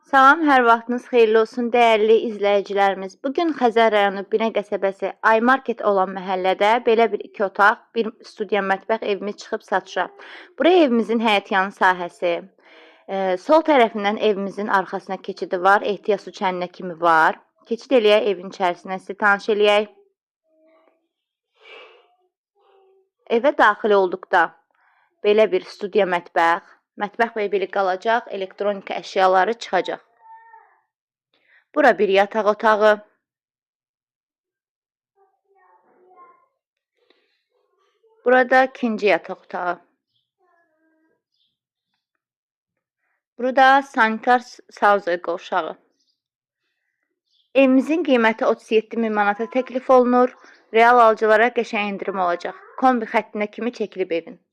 Salam, hər vaxtınız xeyirli olsun, dəyərli izləyicilərimiz. Bugün Xəzər rayonu Binə qəsəbəsi Aymarket olan məhəllədə belə bir 2 otaq, bir studiya mətbəx evimiz çıxıb satışa. Buraya evimizin həyətyanı sahəsi, sol tərəfindən evimizin arxasına keçidi var, ehtiyac su çəninə kimi var. Keçid eləyək evin içərisindən sizə tanış eləyək. Evə daxil olduqda belə bir studiya mətbəx mebeli qalacaq, elektronika əşyaları çıxacaq. Bura bir yataq otağı. Burada ikinci yataq otağı. Burada sanitar sauza qovşağı. Evimizin qiyməti 37.000 manata təklif olunur. Real alıcılara qəşəng endirim olacaq. Kombi xəttinə kimi çəkilib evin.